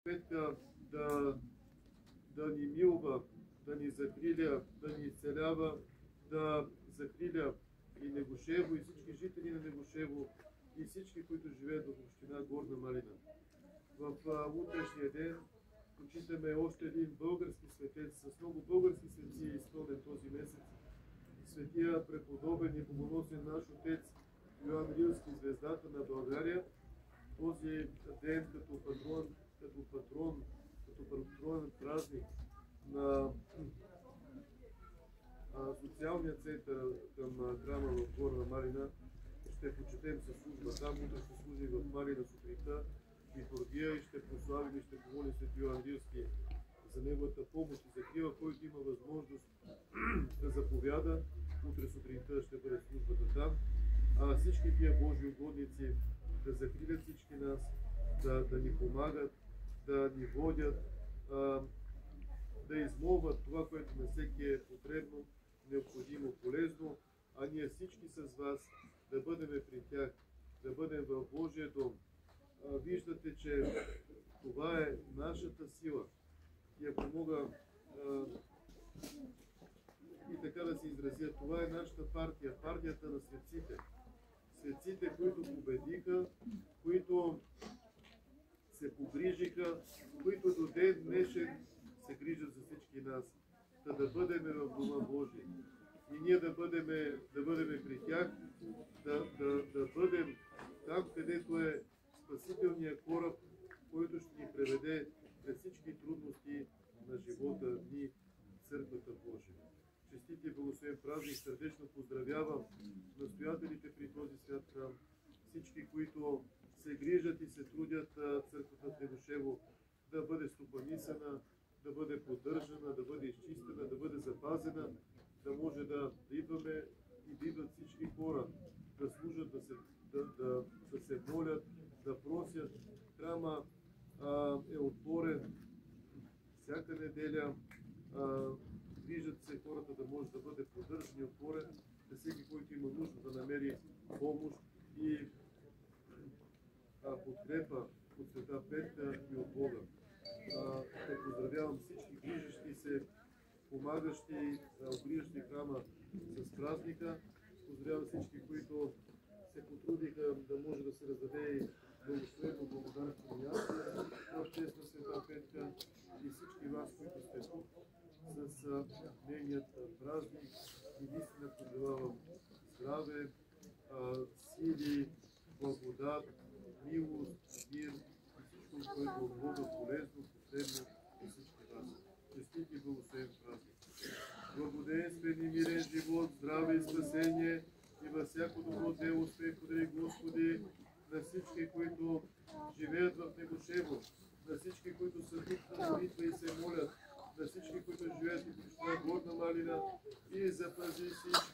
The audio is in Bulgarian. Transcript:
Петка да ни милва, да ни закриля, да ни изцелява, да закриля и Негошево, и всички жители на Негошево, и всички, които живеят в община Горна Малина. В утрешния ден почитаме още един български светец. С много български светци е изпълнен този месец. Светия преподобен и богоносен наш отец Йоан Рилски, звездата на България, този ден като патронен празник на социалния център към храма в Горна Малина, ще почетем със служба там. Утре ще служи в Малина сутринта литургия и ще прославим и ще помолим свети Йоан Рилски за неговата помощ и закрила, който има възможност да заповяда. Утре сутринта ще бъде службата там. А всички тия Божии угодници да закрилят всички нас, да ни помагат, да ни водят, да измолват това, което на всеки е потребно, необходимо, полезно, а ние всички с вас да бъдем при тях, да бъдем в Божия дом. Виждате, че това е нашата сила. И ако мога и така да се изразя, това е нашата партия, партията на светците. Светците, които победиха, които се погрижиха, които до ден днешен се грижат за всички нас. Да бъдем в Дома Божий. И ние да бъдем при тях, да бъдем там, където е спасителният кораб, който ще ни преведе през всички трудности на живота ни, Църквата Божия. Честит и благословен празник! Сърдечно поздравявам настоятелите при този свят храм, всички, които се грижат и се трудят църквата в Негошево да бъде стопанисана, да бъде поддържана, да бъде изчистена, да бъде запазена, да може да идваме и да идват всички хора, да служат, да се молят, да просят. Храма е отворен всяка неделя. Виждат се хората да може да бъде поддържан и отворен за всеки, който има нужда да намери помощ и подкрепа от Света Петка и от Бога. Ще поздравявам всички грижащи се, помагащи, обгрижащи храма с празника. Поздравявам всички, които се потрудиха да може да се раздаде благословено благодарство и ясна в чест на Света Петка и всички вас, които сте тук с нейният празник. И наистина пожелавам здраве, сили, благодат, милост, мир и всичко, което от Бога полезно, потребно за всички вас. Честит и благословен празник! Благоденствен и мирен живот, здраве и спасение и във всяко добро дело успех подари Господи на всички, които живеят в Негошево, на всички, които са тук на молитва и се молят, на всички, които живеят в община Горна Малина, и запази всички